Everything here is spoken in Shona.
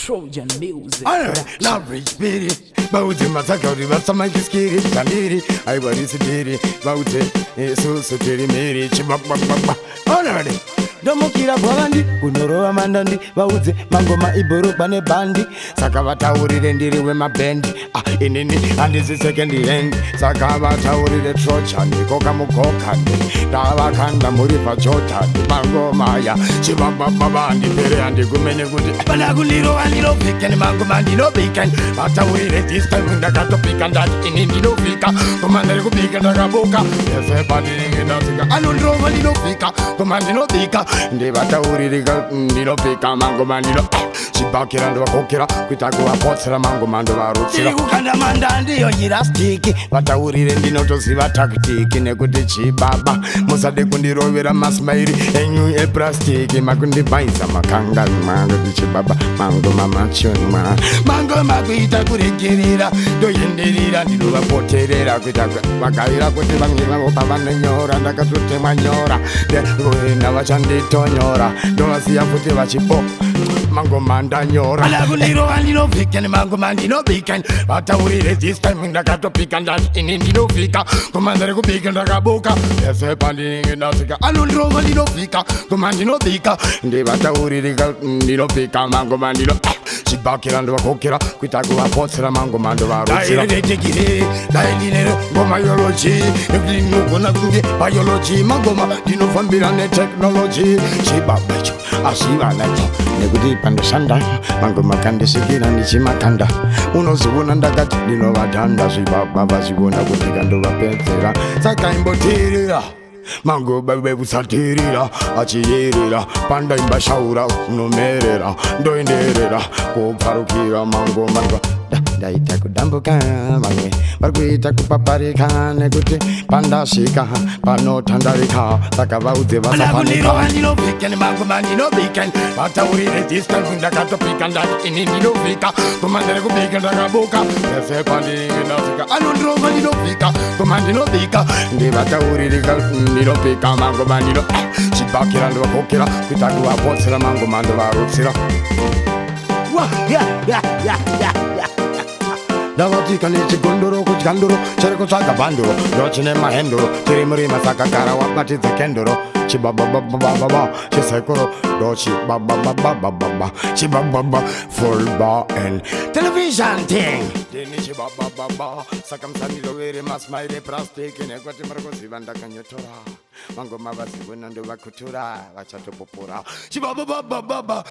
Trojan music. Alright, now rich beauty. Bauti mataka ribasa makiskiri Kamiri, aiwari sidiri Bauti, so tiri miri Chibabababa. Alright. Domukira bwabandi kunorowa mandandi bauze mangoma iboro bane bandi saka vataurire ndiri wemabendi inini handisi second hand saka vataurire trochani koka mugokani ndavakanda muri pachotani mangoma ya chivambababa ndipere handikumene kuti pana kundirova ndinovhika nemangoma ndinovhika vataurire this time ndakatopika ndati ini ndinovhika koma ndiri kubika ndakaboka ese pandinenge ndasika anondirova ndinovhika koma ndinovhika ndivataurira ndinopika mangoma ndino chibakira ndovakokera kuita kuvapotsera mangoma ndovarutsira kukanda manda ndiyo nyirastiki vataurire ndinotoziva taktiki nekuti chibaba musade kundirovera masmairi enyu eplastiki makundibhaisa makanga kuti chibaba mangoma machonwa mangoma kuita kuregerera ndoyenderera ndinovapoterera kuita vagaira kuti vamwe vavo pavanonyora ndakatotemwa nyora navachanditonyora ndovasiya futi vachipo mangoma ndanyora ala kundirova ndinovhika nemangoma ndinovhika vataurire this time ndakatopika ndati ini ndinovhika koma ndiri kubika ndakaboka ese pandinenge ndasvika anondirova ndinovhika koma ndinovhika ndivataurire ndinovhika mangoma ndino chibakira ndovakokera kuita kuvapotsera mangoma ndovarutsira dairetekirere dai ndinere ngoma yoloji nekuti ndinogona kunge biology mangoma ndinofambira neteknology chibaba icho asivana icho nekuti pandoshanda mangoma kandisikira ndichimakanda unoziona ndakati ndinovatanda zvibaba vachiona kuti kandovapedzera saka imbotirira mangoba bebusatirira achiyerera pandaimba shaura unomerera ndoenderera kupfarukira mangoma ndaita kudambuka mamwe varikuita kupaparika nekuti pandasvika panotandarika saka vaudze vasapanika ndinovhika nemangoma ndinovhika vataurire this time ndakatopika ndati ini ndinovhika koma ndiri kubika ndakaboka ese pandinenge ndasvika anondirova ndinovhika koma ndinovhika ndivataurire ndinovhika mangoma ndino chibakira ndovakokera kuita kuvapotsera mangoma ndovarutsira ndavatika nechigondoro kudyanduro chiri kutsvaga bhanduro ndochine mahenduro tiri murima sakagara wabatidze kenduro chibababababa chisekuro ndochibababababa chibababa full bar and television thing ndini chibabababa saka musandirovere masmaire plastiki nekuti muri kuziva ndakanyotora mangoma vazivona ndovakutura vachatopopora chibababababa